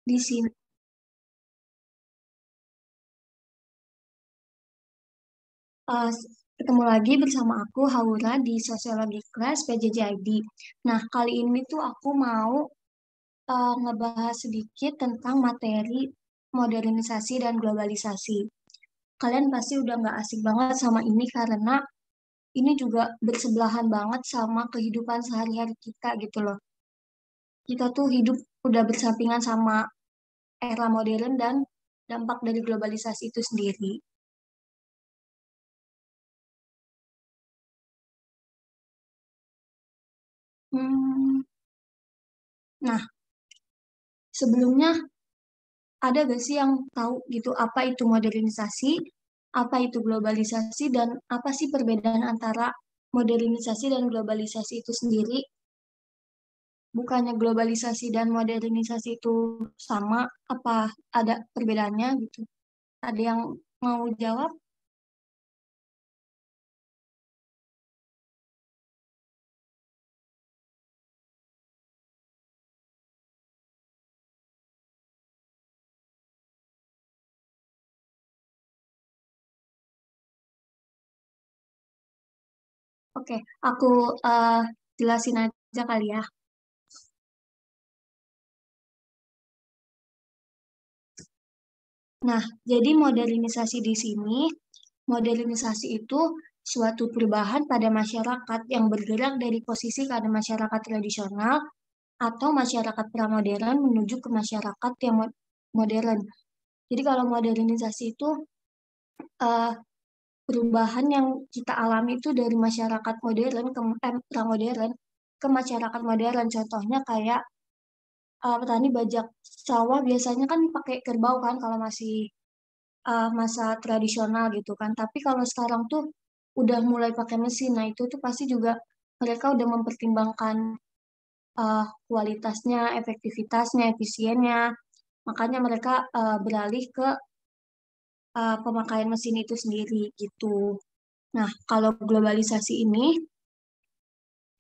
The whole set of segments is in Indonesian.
Di sini, eh, ketemu lagi bersama aku, Haura, di Sosiologi Kelas PJJ ID. Nah, kali ini tuh aku mau ngebahas sedikit tentang materi modernisasi dan globalisasi. Kalian pasti udah nggak asing banget sama ini karena ini juga bersebelahan banget sama kehidupan sehari-hari kita gitu loh. Kita tuh hidup udah bersampingan sama era modern dan dampak dari globalisasi itu sendiri. Hmm, nah, sebelumnya ada gak sih yang tahu gitu apa itu modernisasi, apa itu globalisasi, dan apa sih perbedaan antara modernisasi dan globalisasi itu sendiri? Bukannya globalisasi dan modernisasi itu sama, apa ada perbedaannya gitu? Ada yang mau jawab? Oke, aku eh, jelasin aja kali ya. Nah, jadi modernisasi di sini, modernisasi itu suatu perubahan pada masyarakat yang bergerak dari posisi pada masyarakat tradisional atau masyarakat pramodern menuju ke masyarakat yang modern. Jadi kalau modernisasi itu eh, perubahan yang kita alami itu dari masyarakat modern ke pramodern ke masyarakat modern. Contohnya kayak petani bajak sawah biasanya kan pakai kerbau kan kalau masih masa tradisional gitu kan. Tapi kalau sekarang tuh udah mulai pakai mesin. Nah, itu tuh pasti juga mereka udah mempertimbangkan kualitasnya, efektivitasnya, efisiennya. Makanya mereka beralih ke pemakaian mesin itu sendiri gitu. Nah, kalau globalisasi ini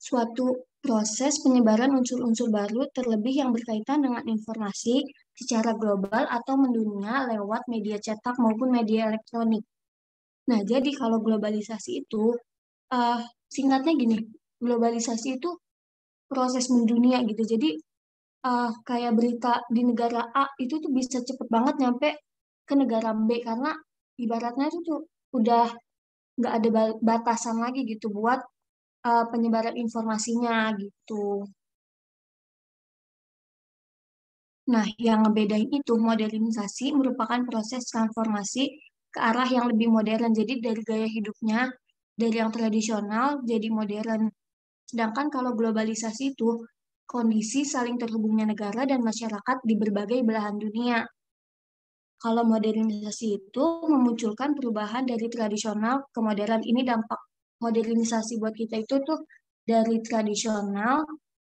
suatu proses penyebaran unsur-unsur baru terlebih yang berkaitan dengan informasi secara global atau mendunia lewat media cetak maupun media elektronik. Nah, jadi kalau globalisasi itu eh, singkatnya gini, globalisasi itu proses mendunia gitu. Jadi kayak berita di negara A itu tuh bisa cepet banget nyampe ke negara B karena ibaratnya itu tuh udah nggak ada batasan lagi gitu buat penyebaran informasinya gitu. Nah, yang ngebedain itu modernisasi merupakan proses transformasi ke arah yang lebih modern. Jadi dari gaya hidupnya dari yang tradisional jadi modern. Sedangkan kalau globalisasi itu kondisi saling terhubungnya negara dan masyarakat di berbagai belahan dunia. Kalau modernisasi itu memunculkan perubahan dari tradisional ke modern. Ini dampak modernisasi buat kita itu tuh dari tradisional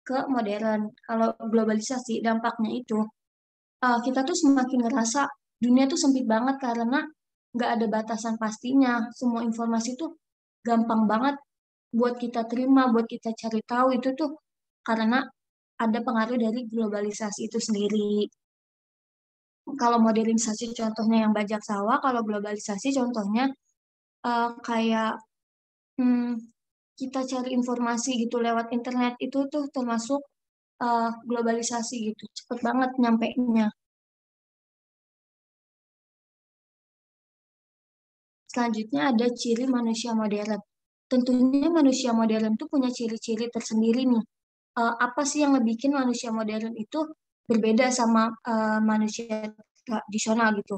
ke modern. Kalau globalisasi dampaknya itu kita tuh semakin ngerasa dunia tuh sempit banget karena nggak ada batasan pastinya. Semua informasi tuh gampang banget buat kita terima, buat kita cari tahu itu tuh karena ada pengaruh dari globalisasi itu sendiri. Kalau modernisasi contohnya yang bajak sawah, kalau globalisasi contohnya kayak hmm, kita cari informasi gitu lewat internet itu tuh termasuk globalisasi gitu, cepet banget nyampainya. Selanjutnya ada ciri manusia modern. Tentunya manusia modern tuh punya ciri-ciri tersendiri nih. Apa sih yang bikin manusia modern itu berbeda sama manusia tradisional gitu?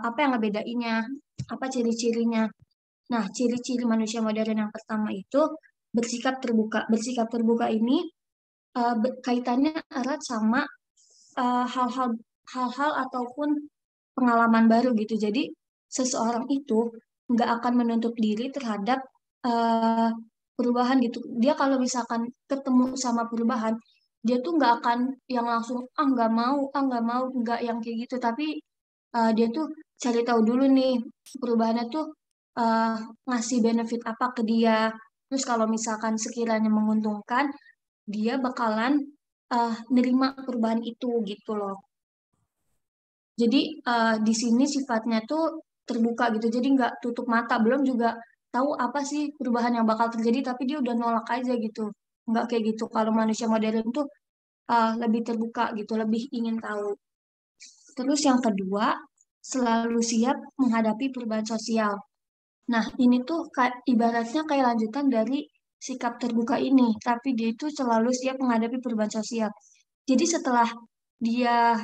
Apa yang ngebedainnya? Apa ciri-cirinya? Nah, ciri-ciri manusia modern yang pertama itu bersikap terbuka. Bersikap terbuka ini kaitannya erat sama hal-hal hal-hal ataupun pengalaman baru gitu. Jadi seseorang itu nggak akan menutup diri terhadap eh, perubahan gitu. Dia kalau misalkan ketemu sama perubahan, dia tuh nggak akan yang langsung nggak mau, nggak yang kayak gitu. Tapi dia tuh cari tahu dulu nih perubahannya tuh eh, ngasih benefit apa ke dia. Terus kalau misalkan sekiranya menguntungkan, dia bakalan nerima perubahan itu gitu loh. Jadi di sini sifatnya tuh terbuka gitu, jadi nggak tutup mata. Belum juga tahu apa sih perubahan yang bakal terjadi, tapi dia udah nolak aja gitu. Nggak kayak gitu. Kalau manusia modern tuh lebih terbuka gitu, lebih ingin tahu. Terus yang kedua, selalu siap menghadapi perubahan sosial. Nah, ini tuh ibaratnya kayak lanjutan dari sikap terbuka ini, tapi dia itu selalu siap menghadapi perubahan sosial. Jadi setelah dia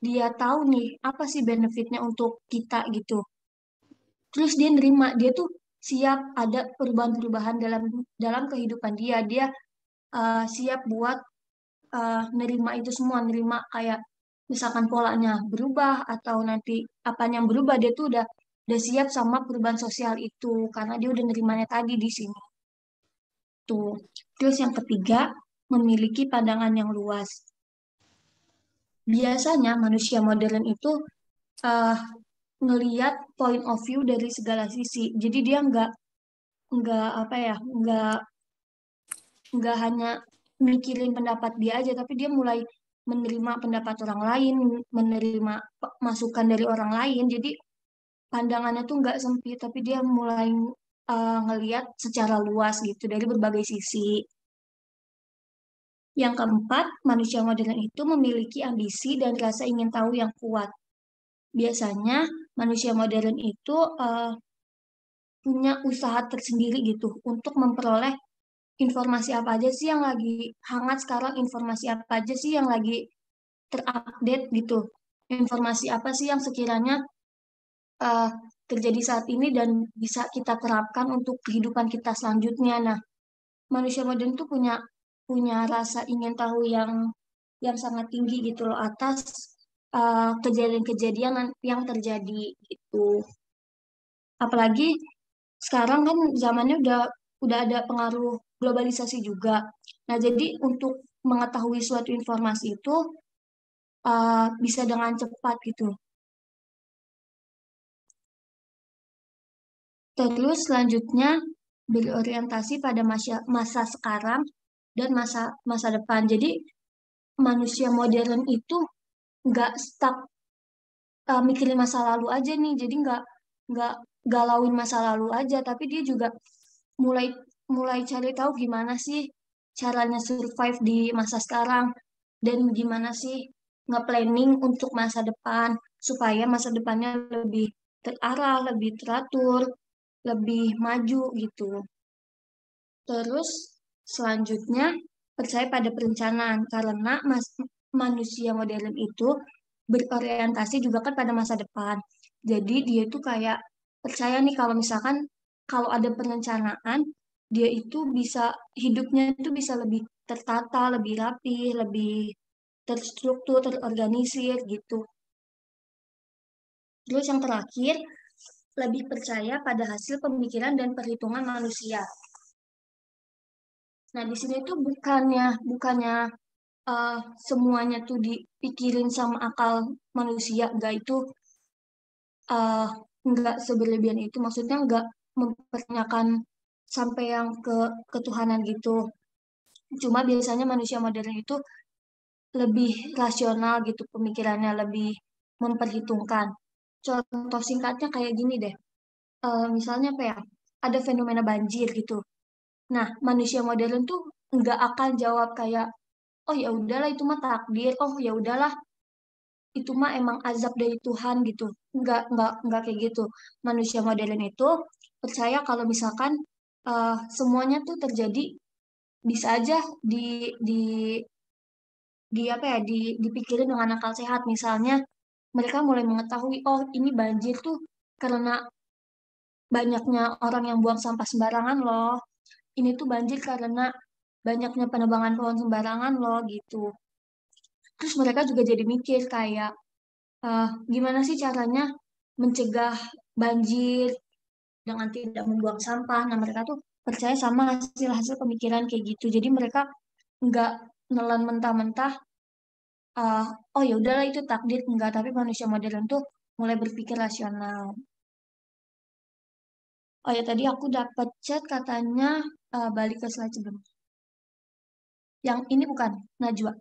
dia tahu nih apa sih benefitnya untuk kita gitu. Terus dia nerima, dia tuh siap ada perubahan-perubahan dalam dalam kehidupan dia. Dia siap buat nerima itu semua, nerima kayak misalkan polanya berubah atau nanti apa yang berubah, dia tuh udah siap sama perubahan sosial itu karena dia udah nerimanya tadi di sini tuh. Terus yang ketiga, memiliki pandangan yang luas. Biasanya manusia modern itu eh, ngeliat point of view dari segala sisi. Jadi dia nggak apa ya, nggak hanya mikirin pendapat dia aja, tapi dia mulai menerima pendapat orang lain, menerima masukan dari orang lain. Jadi pandangannya tuh nggak sempit, tapi dia mulai ngelihat secara luas gitu dari berbagai sisi. Yang keempat, manusia modern itu memiliki ambisi dan rasa ingin tahu yang kuat. Biasanya manusia modern itu punya usaha tersendiri gitu untuk memperoleh informasi apa aja sih yang lagi hangat sekarang, informasi apa aja sih yang lagi terupdate gitu. Informasi apa sih yang sekiranya eh, terjadi saat ini dan bisa kita terapkan untuk kehidupan kita selanjutnya. Nah, manusia modern tuh punya punya rasa ingin tahu yang sangat tinggi gitu loh atas kejadian-kejadian yang terjadi gitu. Apalagi sekarang kan zamannya udah ada pengaruh globalisasi juga. Nah, jadi untuk mengetahui suatu informasi itu bisa dengan cepat gitu. Terus selanjutnya berorientasi pada masa sekarang dan masa masa depan. Jadi manusia modern itu nggak stuck mikirin masa lalu aja nih. Jadi nggak galauin masa lalu aja, tapi dia juga mulai mulai cari tahu gimana sih caranya survive di masa sekarang dan gimana sih nge-planning untuk masa depan supaya masa depannya lebih terarah, lebih teratur, lebih maju gitu. Terus selanjutnya percaya pada perencanaan karena manusia modern itu berorientasi juga kan pada masa depan. Jadi dia itu kayak percaya nih kalau misalkan kalau ada perencanaan, dia itu bisa hidupnya itu bisa lebih tertata, lebih rapi, lebih terstruktur, terorganisir gitu. Terus yang terakhir, lebih percaya pada hasil pemikiran dan perhitungan manusia. Nah, di sini tuh bukannya eh, semuanya tuh dipikirin sama akal manusia, enggak itu eh, enggak seberlebihan itu, maksudnya enggak mempertanyakan sampai yang ketuhanan gitu. Cuma biasanya manusia modern itu lebih rasional gitu pemikirannya, lebih memperhitungkan. Contoh singkatnya kayak gini deh. Misalnya apa ya? Ada fenomena banjir gitu. Nah, manusia modern tuh nggak akan jawab kayak, oh ya udahlah itu mah takdir, oh ya udahlah itu mah emang azab dari Tuhan gitu. Nggak kayak gitu. Manusia modern itu percaya kalau misalkan semuanya tuh terjadi bisa aja di di di apa ya dipikirin dengan akal sehat. Misalnya mereka mulai mengetahui, oh ini banjir tuh karena banyaknya orang yang buang sampah sembarangan loh. Ini tuh banjir karena banyaknya penebangan pohon sembarangan loh gitu. Terus mereka juga jadi mikir kayak gimana sih caranya mencegah banjir dengan tidak membuang sampah. Nah, mereka tuh percaya sama hasil-hasil pemikiran kayak gitu. Jadi mereka nggak nelan mentah-mentah, uh, oh ya udahlah itu takdir. Enggak, tapi manusia modern tuh mulai berpikir rasional. Oh ya, tadi aku dapat chat katanya balik ke slide sebelum. Yang ini bukan, Najwa.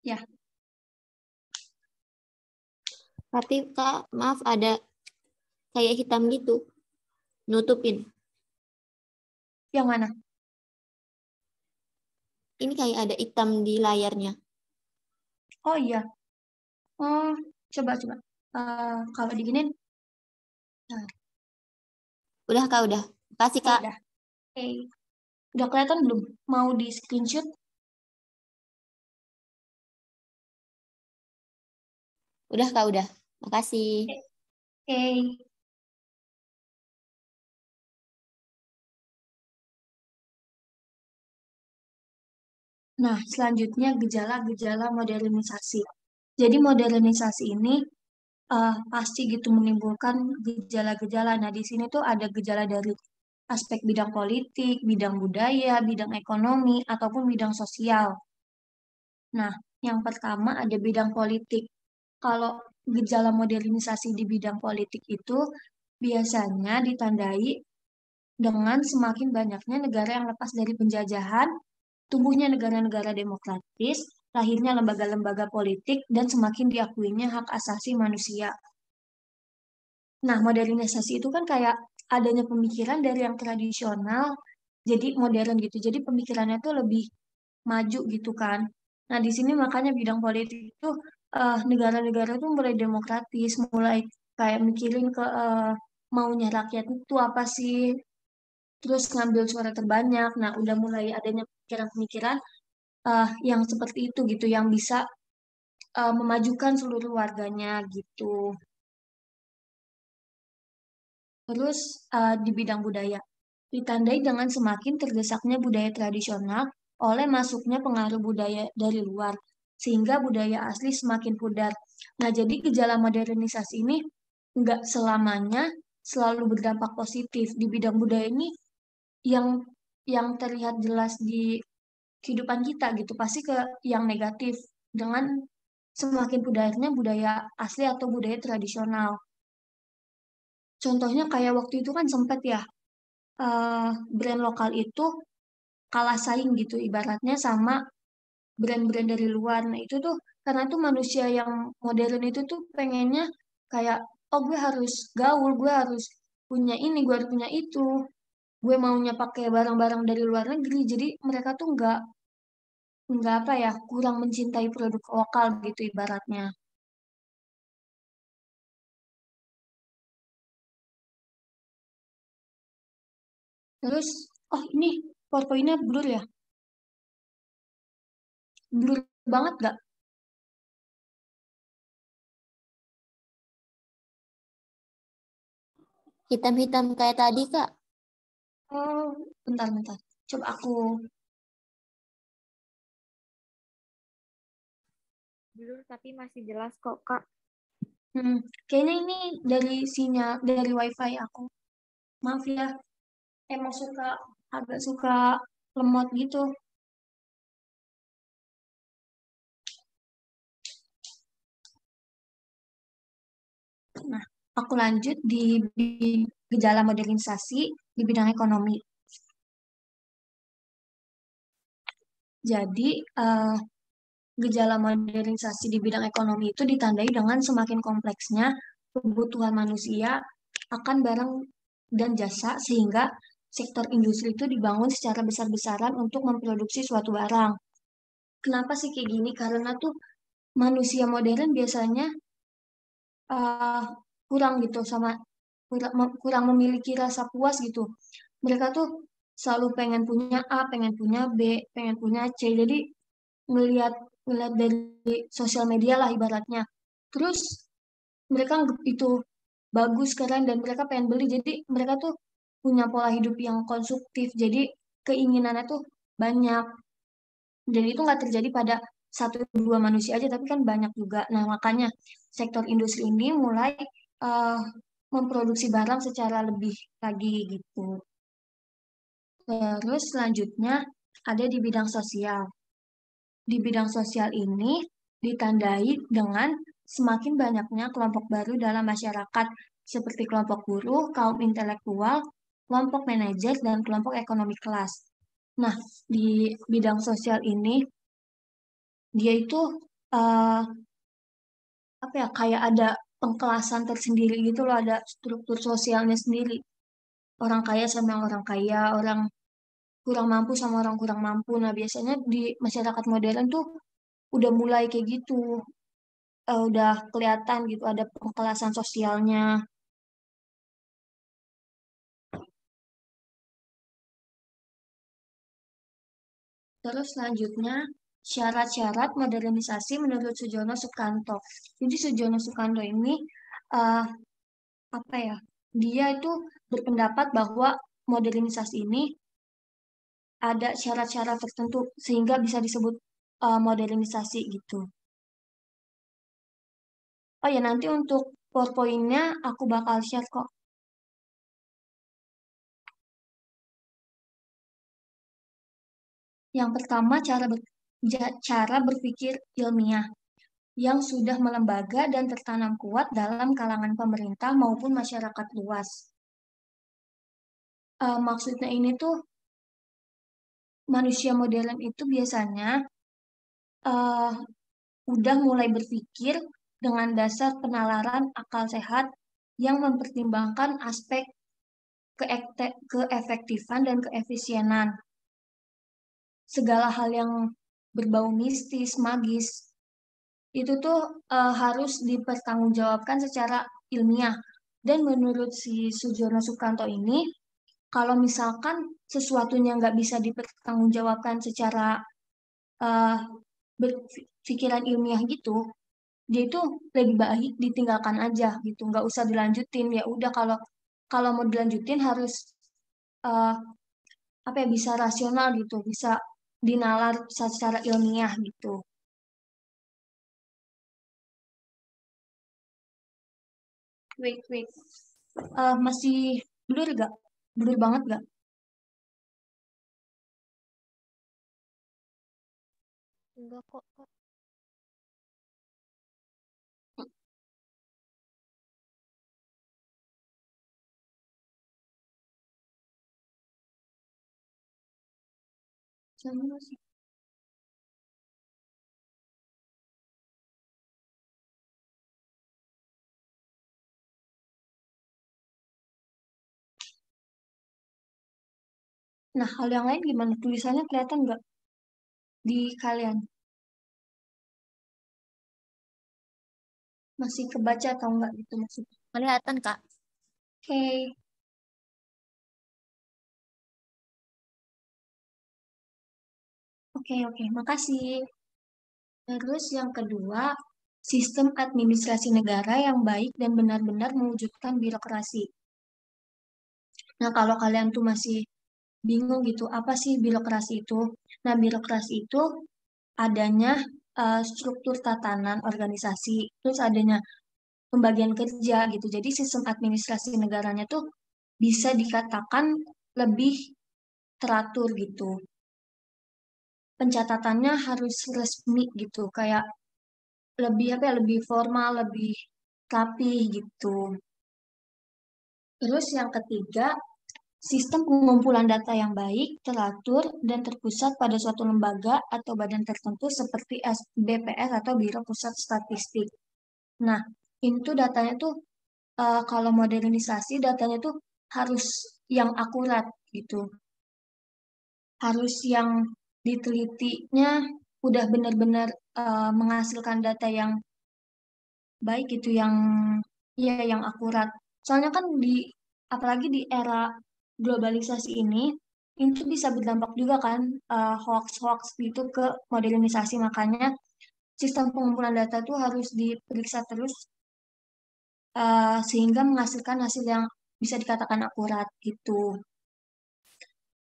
Ya, Tapi Kak, maaf ada kayak hitam gitu, nutupin. yang mana? Ini kayak ada hitam di layarnya. Oh iya. Oh, coba. Kalau diginin, nah, Udah Kak, udah. Makasih oh Kak. udah. Oke. Udah kelihatan belum? Mau di screenshot? Udah Kak, udah. Makasih. Oke. Nah, selanjutnya gejala-gejala modernisasi. Jadi modernisasi ini pasti gitu menimbulkan gejala-gejala. Nah, di sini tuh ada gejala dari aspek bidang politik, bidang budaya, bidang ekonomi, ataupun bidang sosial. Nah, yang pertama ada bidang politik. Kalau gejala modernisasi di bidang politik itu biasanya ditandai dengan semakin banyaknya negara yang lepas dari penjajahan, tumbuhnya negara-negara demokratis, lahirnya lembaga-lembaga politik, dan semakin diakuinya hak asasi manusia. Nah, modernisasi itu kan kayak adanya pemikiran dari yang tradisional jadi modern gitu. Jadi pemikirannya tuh lebih maju gitu kan. Nah, di sini makanya bidang politik itu negara-negara tuh mulai demokratis, mulai kayak mikirin ke maunya rakyat itu apa sih, terus ngambil suara terbanyak. Nah, udah mulai adanya pemikiran-pemikiran yang seperti itu gitu, yang bisa memajukan seluruh warganya gitu. Terus di bidang budaya, ditandai dengan semakin tergesaknya budaya tradisional oleh masuknya pengaruh budaya dari luar, sehingga budaya asli semakin pudar. Nah, jadi gejala modernisasi ini nggak selamanya selalu berdampak positif. Di bidang budaya ini yang terlihat jelas di kehidupan kita gitu, pasti ke yang negatif dengan semakin pudarnya budaya asli atau budaya tradisional. Contohnya kayak waktu itu kan sempat ya brand lokal itu kalah saing gitu ibaratnya sama brand-brand dari luar. Nah itu tuh karena tuh manusia yang modern itu tuh pengennya kayak oh gue harus gaul, gue harus punya ini, gue harus punya itu, gue maunya pakai barang-barang dari luar negeri. Jadi mereka tuh nggak apa ya kurang mencintai produk lokal gitu ibaratnya. Terus oh ini fotonya blur ya, blur banget gak? Hitam-hitam kayak tadi Kak. Oh bentar, coba aku. Blur tapi masih jelas kok Kak. Kayaknya ini dari sinyal dari wifi aku. Maaf ya, emang agak suka lemot gitu. Nah, aku lanjut di gejala modernisasi di bidang ekonomi. Jadi, gejala modernisasi di bidang ekonomi itu ditandai dengan semakin kompleksnya kebutuhan manusia akan barang dan jasa sehingga sektor industri itu dibangun secara besar-besaran untuk memproduksi suatu barang. Kenapa sih kayak gini? Karena tuh manusia modern biasanya eh, kurang gitu sama kurang memiliki rasa puas gitu. Mereka tuh selalu pengen punya A, pengen punya B, pengen punya C. Jadi ngelihat ngelihat dari sosial media lah ibaratnya. Terus mereka anggap itu bagus keren dan mereka pengen beli. Jadi mereka tuh punya pola hidup yang konsumtif. Jadi keinginannya tuh banyak. Dan itu nggak terjadi pada satu dua manusia aja, tapi kan banyak juga. Nah, makanya sektor industri ini mulai eh, memproduksi barang secara lebih lagi gitu. Terus selanjutnya ada di bidang sosial. Di bidang sosial ini ditandai dengan semakin banyaknya kelompok baru dalam masyarakat, seperti kelompok buruh, kaum intelektual, kelompok manajer, dan kelompok ekonomi kelas. Nah, di bidang sosial ini dia itu eh, apa ya, kayak ada pengkelasan tersendiri gitu loh, ada struktur sosialnya sendiri. Orang kaya sama orang kaya, orang kurang mampu sama orang kurang mampu. Nah, biasanya di masyarakat modern tuh udah mulai kayak gitu, udah kelihatan gitu ada pengkelasan sosialnya. Terus selanjutnya, syarat-syarat modernisasi menurut Sujono Sukanto. Jadi Sujono Sukanto ini eh, apa ya? Dia itu berpendapat bahwa modernisasi ini ada syarat-syarat tertentu sehingga bisa disebut modernisasi gitu. Oh ya, nanti untuk PowerPoint-nya aku bakal share kok. Yang pertama, cara berpikir ilmiah yang sudah melembaga dan tertanam kuat dalam kalangan pemerintah maupun masyarakat luas. Maksudnya ini tuh manusia modern itu biasanya eh, udah mulai berpikir dengan dasar penalaran akal sehat yang mempertimbangkan aspek keefektifan dan keefisienan. Segala hal yang berbau mistis, magis, itu tuh harus dipertanggungjawabkan secara ilmiah. Dan menurut si Sujono Sukanto ini, kalau misalkan sesuatunya nggak bisa dipertanggungjawabkan secara eh, berpikiran ilmiah gitu, dia itu lebih baik ditinggalkan aja gitu, nggak usah dilanjutin. Ya udah, kalau kalau mau dilanjutin harus eh, apa ya, bisa rasional gitu, bisa dinalar secara ilmiah gitu. Wait. Masih blur gak? Blur banget gak? Enggak kok, Kak. Sama sih. Nah, hal yang lain gimana? Tulisannya kelihatan nggak di kalian? Masih kebaca atau enggak gitu maksudnya? Kelihatan, Kak. Oke, oke. Makasih. Terus yang kedua, sistem administrasi negara yang baik dan benar-benar mewujudkan birokrasi. Nah, kalau kalian tuh masih bingung gitu, apa sih birokrasi itu? Nah, birokrasi itu adanya struktur tatanan organisasi, terus adanya pembagian kerja gitu. Jadi sistem administrasi negaranya tuh bisa dikatakan lebih teratur gitu. Pencatatannya harus resmi gitu, kayak lebih apa ya, lebih formal, lebih rapih gitu. Terus yang ketiga, sistem pengumpulan data yang baik, teratur, dan terpusat pada suatu lembaga atau badan tertentu seperti BPS atau Biro Pusat Statistik. Nah, itu datanya tuh kalau modernisasi datanya tuh harus yang akurat gitu. Harus yang ditelitinya udah benar-benar menghasilkan data yang baik gitu, yang ya yang akurat. Soalnya kan apalagi di era globalisasi ini itu bisa berdampak juga kan, hoax-hoax gitu ke modernisasi. Makanya sistem pengumpulan data tuh harus diperiksa terus sehingga menghasilkan hasil yang bisa dikatakan akurat gitu.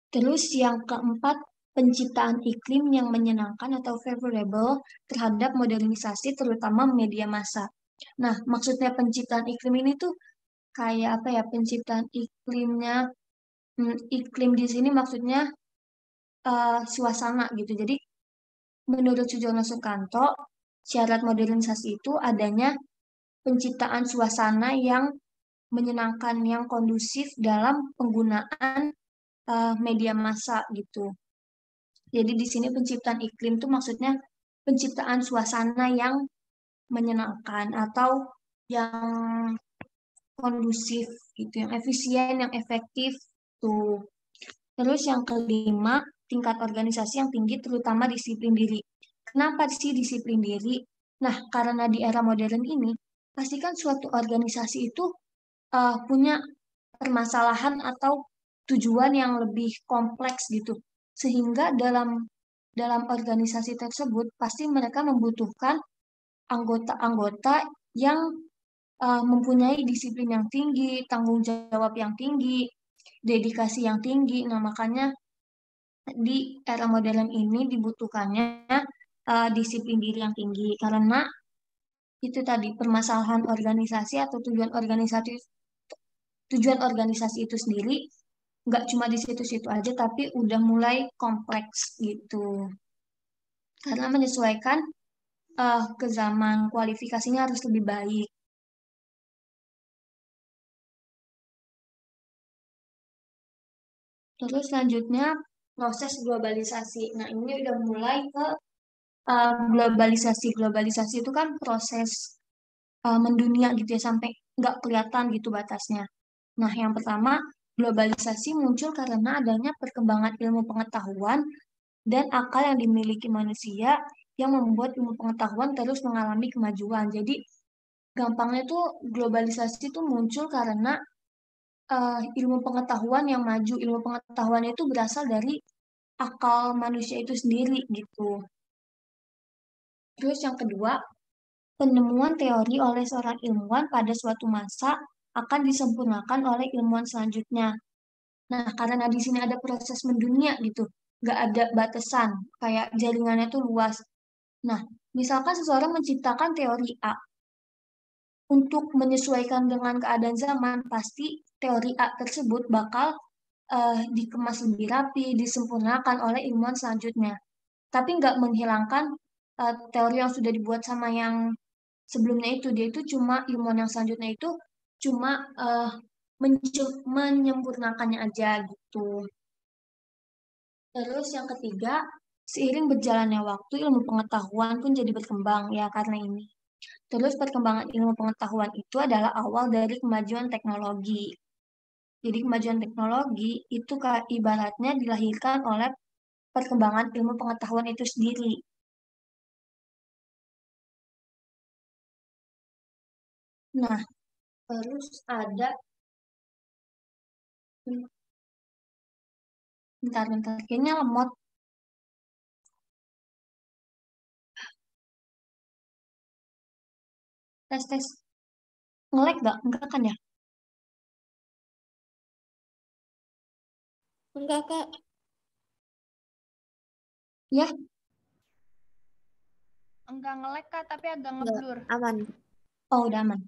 Terus yang keempat, penciptaan iklim yang menyenangkan atau favorable terhadap modernisasi terutama media massa. Nah, maksudnya penciptaan iklim ini tuh kayak apa ya? Penciptaan iklimnya, iklim di sini maksudnya suasana gitu. Jadi menurut Sujono Sukanto, syarat modernisasi itu adanya penciptaan suasana yang menyenangkan, yang kondusif dalam penggunaan media massa gitu. Jadi di sini penciptaan iklim tuh maksudnya penciptaan suasana yang menyenangkan atau yang kondusif gitu, yang efisien, yang efektif tuh. Terus yang kelima, tingkat organisasi yang tinggi terutama disiplin diri. Kenapa sih disiplin diri? Nah, karena di era modern ini, pastikan suatu organisasi itu punya permasalahan atau tujuan yang lebih kompleks gitu. Sehingga dalam dalam organisasi tersebut pasti mereka membutuhkan anggota-anggota yang mempunyai disiplin yang tinggi, tanggung jawab yang tinggi, dedikasi yang tinggi. Nah, makanya di era modern ini dibutuhkannya disiplin diri yang tinggi karena itu tadi permasalahan organisasi atau tujuan organisasi itu sendiri nggak cuma di situ-situ aja tapi udah mulai kompleks gitu karena menyesuaikan ke zaman kualifikasinya harus lebih baik. Terus selanjutnya proses globalisasi. Nah, ini udah mulai ke globalisasi. Globalisasi itu kan proses mendunia gitu ya, sampai nggak kelihatan gitu batasnya. Nah, yang pertama, globalisasi muncul karena adanya perkembangan ilmu pengetahuan dan akal yang dimiliki manusia yang membuat ilmu pengetahuan terus mengalami kemajuan. Jadi, gampangnya tuh globalisasi itu muncul karena ilmu pengetahuan yang maju. Ilmu pengetahuan itu berasal dari akal manusia itu sendiri gitu. Terus yang kedua, penemuan teori oleh seorang ilmuwan pada suatu masa akan disempurnakan oleh ilmuwan selanjutnya. Nah, karena di sini ada proses mendunia gitu, nggak ada batasan, kayak jaringannya tuh luas. Nah, misalkan seseorang menciptakan teori A, untuk menyesuaikan dengan keadaan zaman, pasti teori A tersebut bakal dikemas lebih rapi, disempurnakan oleh ilmuwan selanjutnya. Tapi nggak menghilangkan teori yang sudah dibuat sama yang sebelumnya itu. Dia itu cuma ilmuwan yang selanjutnya itu cuma menyempurnakannya aja gitu. Terus yang ketiga, seiring berjalannya waktu, ilmu pengetahuan pun jadi berkembang ya karena ini. Terus perkembangan ilmu pengetahuan itu adalah awal dari kemajuan teknologi. Jadi kemajuan teknologi itu ibaratnya dilahirkan oleh perkembangan ilmu pengetahuan itu sendiri. Nah, terus ada, bentar-bentar, kayaknya lemot, tes-tes, nge-lag gak? Enggak kan ya? Enggak, Kak. Ya, Enggak nge-lag Kak, tapi agak Enggak, ngeblur. aman. oh udah aman.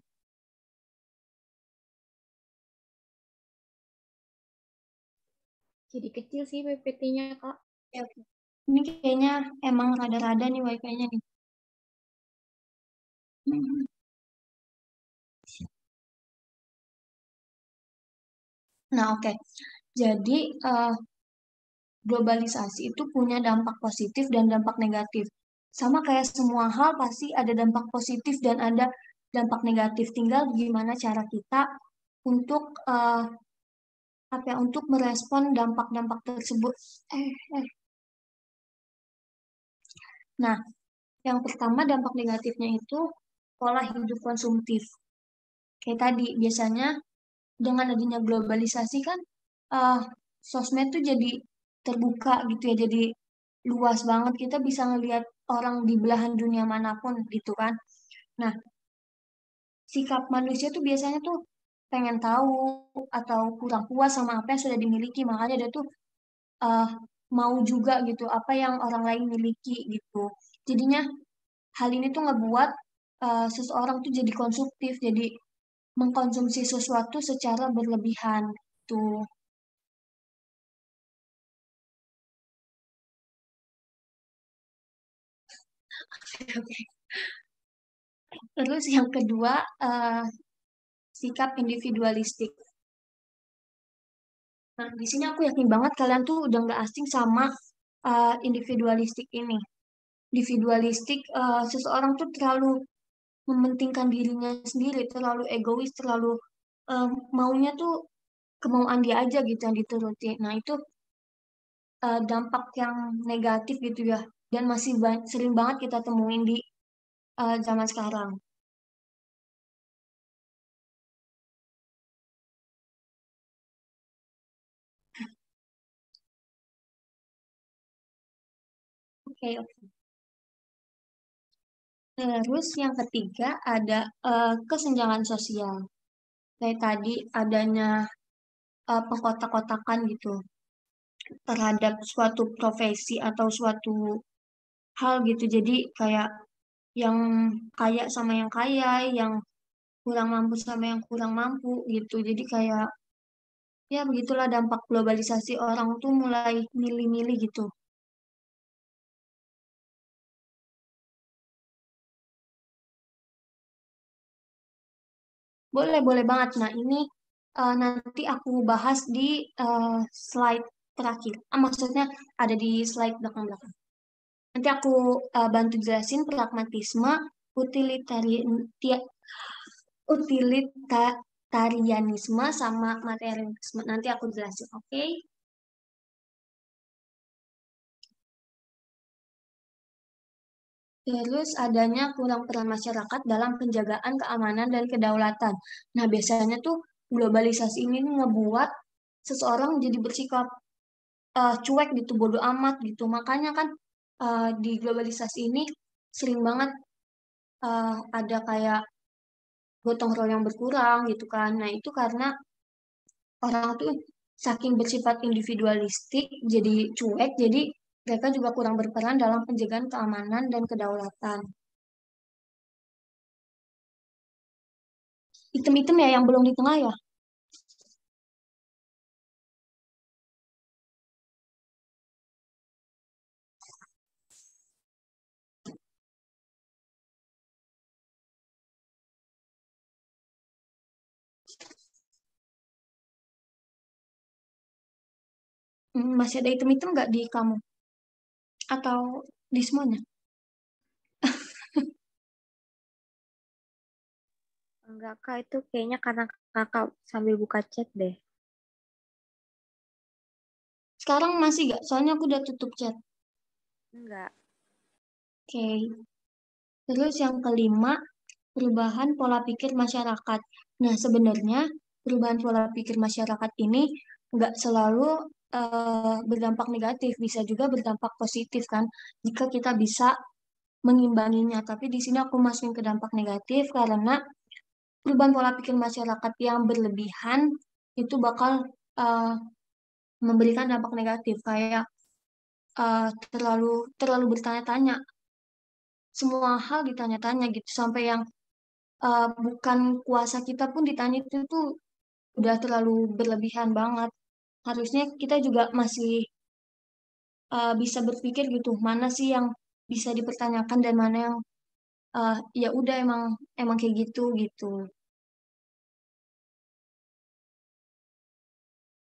Jadi kecil sih PPT-nya, Kak. Ya, oke. Ini kayaknya emang rada-rada nih wifi-nya nih. Hmm. Nah, oke. Jadi, globalisasi itu punya dampak positif dan dampak negatif. Sama kayak semua hal pasti ada dampak positif dan ada dampak negatif. Tinggal gimana cara kita untuk apa ya, untuk merespon dampak-dampak tersebut. Eh, eh. Nah, yang pertama dampak negatifnya itu pola hidup konsumtif. Kayak tadi, biasanya dengan adanya globalisasi kan eh, sosmed tuh jadi terbuka gitu ya, jadi luas banget kita bisa ngelihat orang di belahan dunia manapun gitu kan. Nah, sikap manusia tuh biasanya tuh pengen tahu atau kurang puas sama apa yang sudah dimiliki, makanya dia tuh eh, mau juga gitu apa yang orang lain miliki gitu. Jadinya hal ini tuh ngebuat seseorang tuh jadi konsumtif, jadi mengkonsumsi sesuatu secara berlebihan tuh. Terus yang kedua, sikap individualistik. Nah, di sini aku yakin banget kalian tuh udah nggak asing sama individualistik ini. individualistik, seseorang tuh terlalu mementingkan dirinya sendiri, terlalu egois, terlalu maunya tuh kemauan dia aja gitu yang dituruti. Nah, itu dampak yang negatif gitu ya, dan masih sering banget kita temuin di zaman sekarang. Oke, oke. Terus yang ketiga ada kesenjangan sosial. Kayak tadi adanya pengkotak-kotakan gitu terhadap suatu profesi atau suatu hal gitu. Jadi kayak yang kaya sama yang kaya, yang kurang mampu sama yang kurang mampu gitu. Jadi kayak ya begitulah dampak globalisasi, orang tuh mulai milih-milih gitu. Boleh, boleh banget. Nah, ini nanti aku bahas di slide terakhir. Maksudnya ada di slide belakang-belakang. Nanti aku bantu jelasin pragmatisme, utilitarian, utilitarianisme sama materialisme. Nanti aku jelasin, oke? Terus adanya kurang peran masyarakat dalam penjagaan keamanan dan kedaulatan. Nah, biasanya tuh globalisasi ini ngebuat seseorang jadi bersikap cuek gitu, bodo amat gitu. Makanya kan di globalisasi ini sering banget ada kayak gotong royong berkurang gitu kan. Nah, itu karena orang tuh saking bersifat individualistik, jadi cuek, jadi mereka juga kurang berperan dalam penjagaan keamanan dan kedaulatan. Item-item ya yang belum di tengah ya. Masih ada item-item nggak di kamu? Atau di semuanya? Enggak, Kak. Itu kayaknya karena kakak sambil buka chat deh. Sekarang masih nggak? Soalnya aku udah tutup chat. Enggak. Oke. Terus yang kelima, perubahan pola pikir masyarakat. Nah, sebenarnya perubahan pola pikir masyarakat ini nggak selalu berdampak negatif, bisa juga berdampak positif kan, jika kita bisa mengimbanginya. Tapi di sini aku masukin ke dampak negatif karena perubahan pola pikir masyarakat yang berlebihan itu bakal eh, memberikan dampak negatif, kayak terlalu terlalu bertanya-tanya, semua hal ditanya-tanya gitu, sampai yang bukan kuasa kita pun ditanya itu tuh udah terlalu berlebihan banget. Harusnya kita juga masih bisa berpikir gitu, mana sih yang bisa dipertanyakan dan mana yang ya udah emang emang kayak gitu gitu.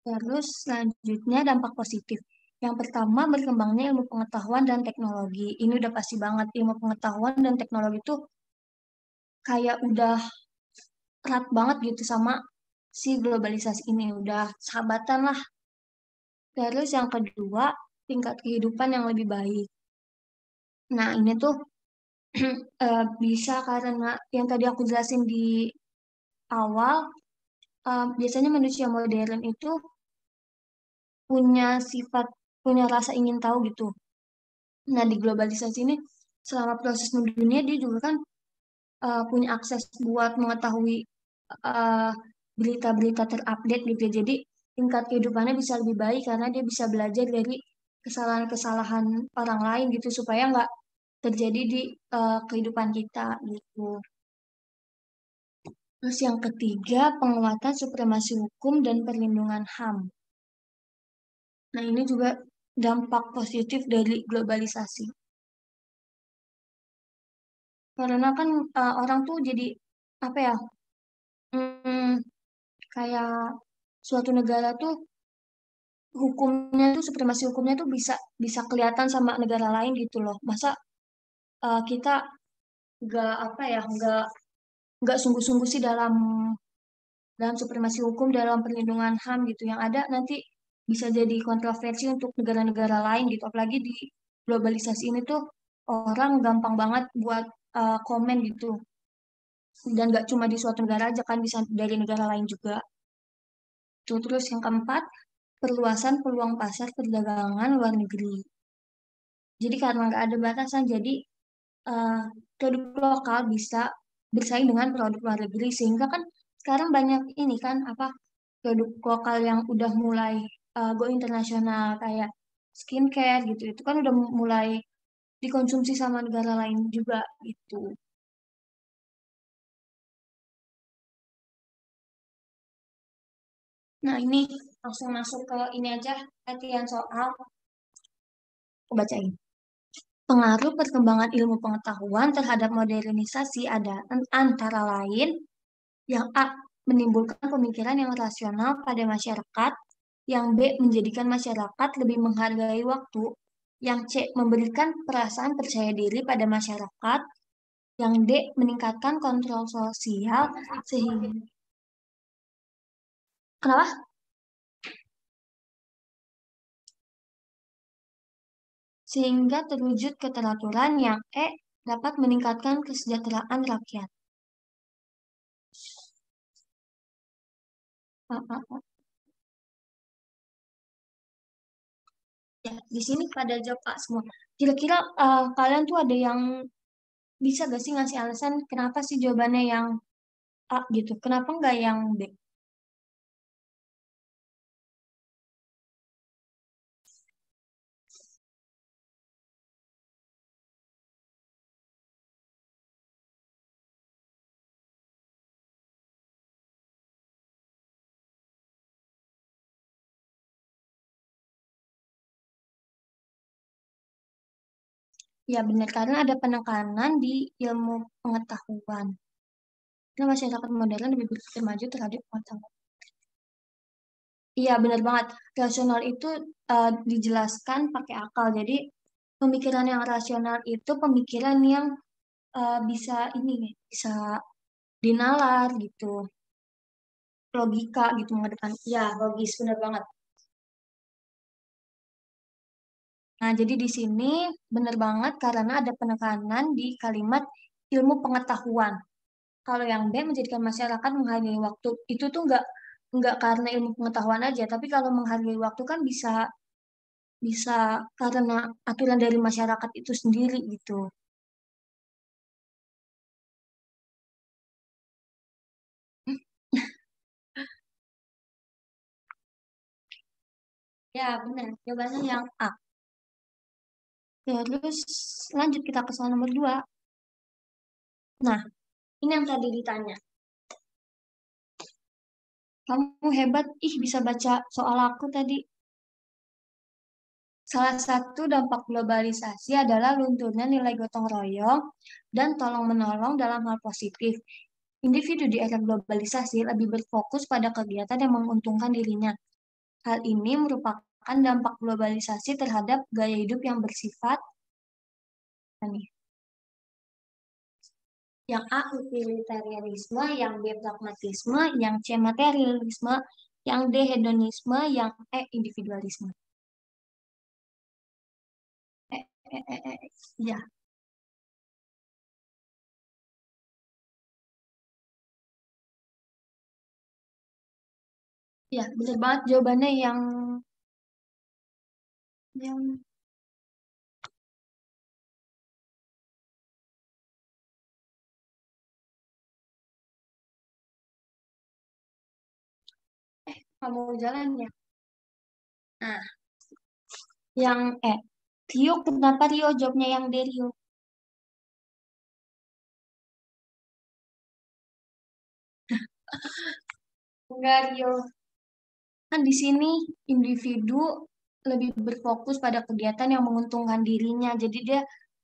Terus selanjutnya dampak positif. Yang pertama, berkembangnya ilmu pengetahuan dan teknologi. Ini udah pasti banget, ilmu pengetahuan dan teknologi itu kayak udah erat banget gitu sama si globalisasi ini. Udah sahabatan lah. Terus yang kedua, tingkat kehidupan yang lebih baik. Nah, ini tuh bisa karena yang tadi aku jelasin di awal, biasanya manusia modern itu punya sifat, punya rasa ingin tahu gitu. Nah, di globalisasi ini, selama proses mendunia, dia juga kan punya akses buat mengetahui eh, berita-berita terupdate gitu ya. Jadi, tingkat kehidupannya bisa lebih baik karena dia bisa belajar dari kesalahan-kesalahan orang lain gitu, supaya nggak terjadi di kehidupan kita gitu. Terus yang ketiga, penguatan supremasi hukum dan perlindungan HAM. Nah, ini juga dampak positif dari globalisasi. Karena kan orang tuh jadi apa ya, hmm, kayak suatu negara tuh hukumnya tuh supremasi hukumnya tuh bisa bisa kelihatan sama negara lain gitu loh. Masa kita nggak apa ya, nggak sungguh-sungguh sih dalam supremasi hukum, dalam perlindungan HAM gitu. Yang ada nanti bisa jadi kontroversi untuk negara-negara lain gitu. Apalagi di globalisasi ini tuh orang gampang banget buat komen gitu. Dan nggak cuma di suatu negara aja kan, bisa dari negara lain juga. Tuh, terus yang keempat, perluasan peluang pasar perdagangan luar negeri. Jadi karena nggak ada batasan, jadi eh, produk lokal bisa bersaing dengan produk luar negeri, sehingga kan sekarang banyak ini kan apa produk lokal yang udah mulai go internasional kayak skincare gitu, itu kan udah mulai dikonsumsi sama negara lain juga gitu. Nah, ini langsung masuk ke ini aja, latihan soal. Aku bacain. Pengaruh perkembangan ilmu pengetahuan terhadap modernisasi ada antara lain yang A. Menimbulkan pemikiran yang rasional pada masyarakat, yang B. Menjadikan masyarakat lebih menghargai waktu, yang C. Memberikan perasaan percaya diri pada masyarakat, yang D. Meningkatkan kontrol sosial sehingga kenapa? Sehingga terwujud keteraturan, yang E. Dapat meningkatkan kesejahteraan rakyat. Ah, ah, ah. Ya, di sini pada jawab A semua. Kira-kira kalian tuh ada yang bisa gak sih ngasih alasan kenapa sih jawabannya yang A gitu? Kenapa nggak yang B? Ya benar, karena ada penekanan di ilmu pengetahuan. Karena masyarakat modern lebih berpikir maju terhadap pengetahuan. Iya benar banget. Rasional itu dijelaskan pakai akal. Jadi pemikiran yang rasional itu pemikiran yang bisa ini, bisa dinalar gitu, logika gitu mengedepan. Ya logis, benar banget. Nah, jadi di sini benar banget karena ada penekanan di kalimat ilmu pengetahuan. Kalau yang B menjadikan masyarakat menghargai waktu, itu tuh nggak karena ilmu pengetahuan aja, tapi kalau menghargai waktu kan bisa bisa karena aturan dari masyarakat itu sendiri gitu. Hmm, ya benar, jawabannya yang A. Terus lanjut kita ke soal nomor 2. Nah, ini yang tadi ditanya. Kamu hebat, ih bisa baca soal aku tadi. Salah satu dampak globalisasi adalah lunturnya nilai gotong royong dan tolong-menolong dalam hal positif. Individu di era globalisasi lebih berfokus pada kegiatan yang menguntungkan dirinya. Hal ini merupakan dampak globalisasi terhadap gaya hidup yang bersifat nih, yang A utilitarianisme, yang B pragmatisme, yang C materialisme, yang D hedonisme, yang E individualisme. Ya, ya benar banget jawabannya yang kamu jalan ya. Nah, yang Rio, kenapa Rio jawabnya yang D Rio? Enggak Rio. Kan di sini individu lebih berfokus pada kegiatan yang menguntungkan dirinya. Jadi dia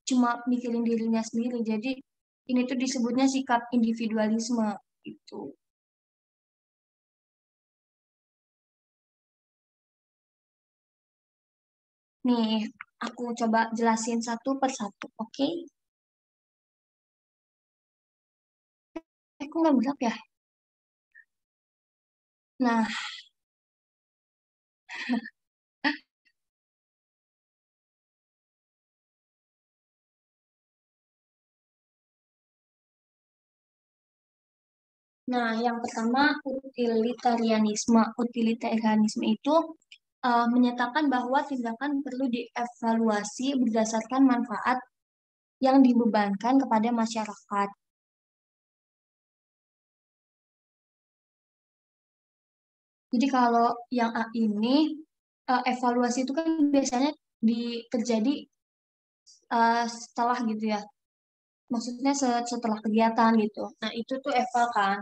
cuma mikirin dirinya sendiri. Jadi ini tuh disebutnya sikap individualisme itu. Nih, aku coba jelasin satu per satu, oke? kok nggak gerak ya? Nah, yang pertama utilitarianisme. Utilitarianisme itu menyatakan bahwa tindakan perlu dievaluasi berdasarkan manfaat yang dibebankan kepada masyarakat. Jadi kalau yang A ini evaluasi itu kan biasanya terjadi setelah gitu ya. Maksudnya setelah kegiatan gitu. Nah, itu tuh eval kan.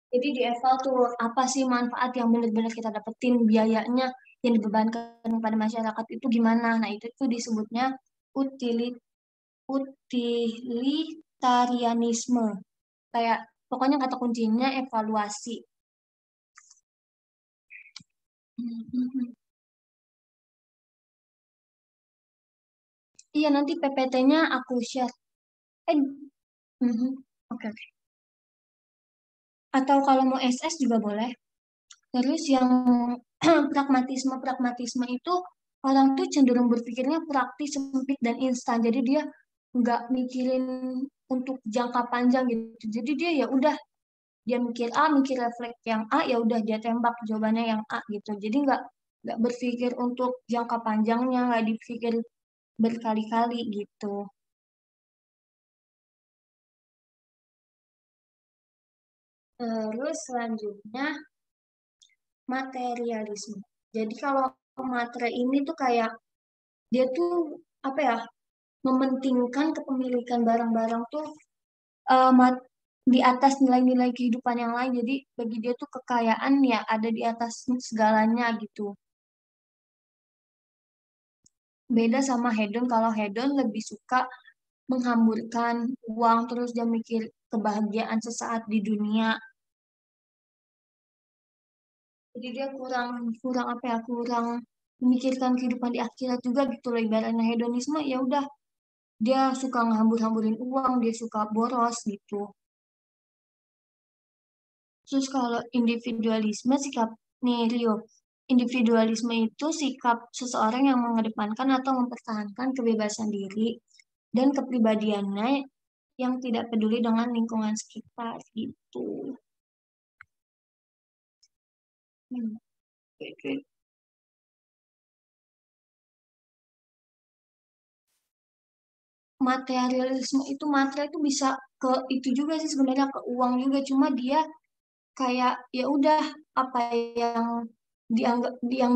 Jadi di eval tuh apa sih manfaat yang benar-benar kita dapetin, biayanya yang dibebankan kepada masyarakat itu gimana. Nah, itu tuh disebutnya utilit utilitarianisme. Kayak pokoknya kata kuncinya evaluasi. Iya, nanti PPT-nya aku share. Eh, mhm. Oke. Atau kalau mau SS juga boleh. Terus yang pragmatisme itu orang tuh cenderung berpikirnya praktis, sempit, dan instan. Jadi dia nggak mikirin untuk jangka panjang gitu. Jadi dia ya udah dia mikir A, mikir refleks yang A, ya udah dia tembak jawabannya yang A gitu. Jadi nggak berpikir untuk jangka panjangnya, nggak dipikir berkali-kali gitu. Terus selanjutnya materialisme. Jadi kalau materi ini tuh kayak dia tuh apa ya, mementingkan kepemilikan barang-barang tuh di atas nilai-nilai kehidupan yang lain. Jadi bagi dia tuh kekayaan ya ada di atas segalanya gitu. Beda sama hedon, kalau hedon lebih suka menghamburkan uang terus dia mikir kebahagiaan sesaat di dunia. Jadi dia kurang kurang apa ya, kurang memikirkan kehidupan di akhirat juga gitu loh. Ibaratnya hedonisme ya udah dia suka ngehambur-hamburin uang, dia suka boros gitu. Terus kalau individualisme sikap nih Rio, individualisme itu sikap seseorang yang mengedepankan atau mempertahankan kebebasan diri dan kepribadiannya yang tidak peduli dengan lingkungan sekitar gitu. Hmm, oke. Materialisme itu materi itu bisa ke itu juga sih sebenarnya, ke uang juga, cuma dia kayak ya udah apa yang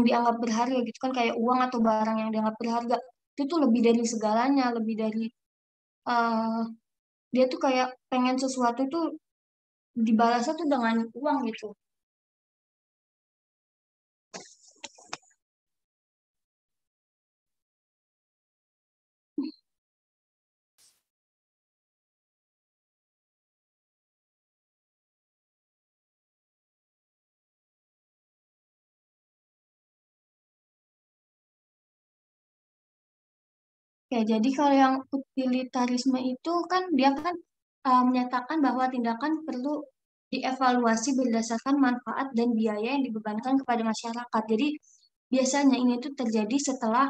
dianggap berharga gitu kan, kayak uang atau barang yang dianggap berharga itu tuh lebih dari segalanya, lebih dari eh dia tuh kayak pengen sesuatu tuh dibalasnya tuh dengan uang gitu. Ya, jadi kalau yang utilitarisme itu kan dia kan menyatakan bahwa tindakan perlu dievaluasi berdasarkan manfaat dan biaya yang dibebankan kepada masyarakat. Jadi biasanya ini tuh terjadi setelah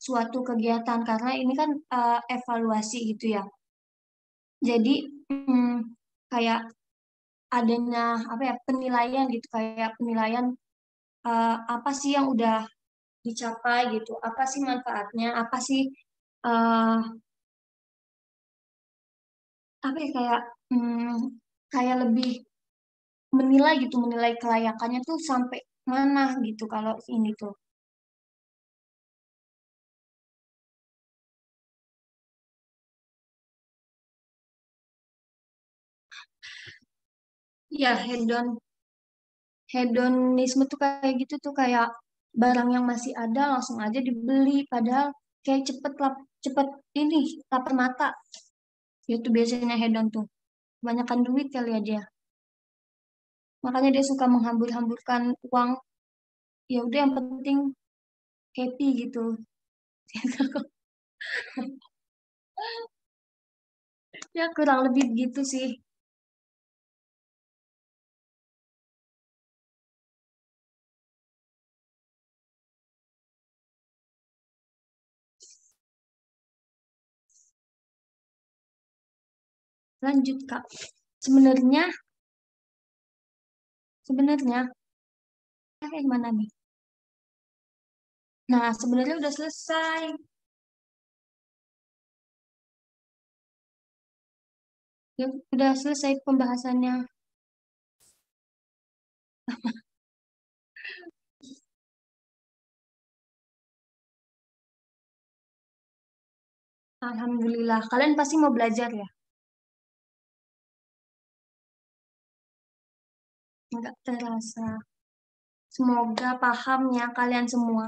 suatu kegiatan karena ini kan evaluasi gitu ya. Jadi kayak adanya apa ya, penilaian gitu, kayak penilaian apa sih yang udah dicapai gitu, apa sih manfaatnya, apa sih eh, apa ya, kayak lebih menilai gitu, menilai kelayakannya tuh sampai mana gitu kalau ini tuh. Ya, hedonisme tuh kayak gitu tuh, kayak barang yang masih ada langsung aja dibeli padahal kayak cepet lah, cepet ini lapar mata. Itu biasanya hedon tuh. Kebanyakan duit kali ya dia. Makanya dia suka menghambur-hamburkan uang. Ya udah yang penting happy gitu. Ya kurang lebih gitu sih. Lanjut, Kak. Sebenarnya mana nih? Nah, sebenarnya udah selesai. Ya, udah selesai pembahasannya. Alhamdulillah. Kalian pasti mau belajar ya? Enggak terasa. Semoga paham ya kalian semua.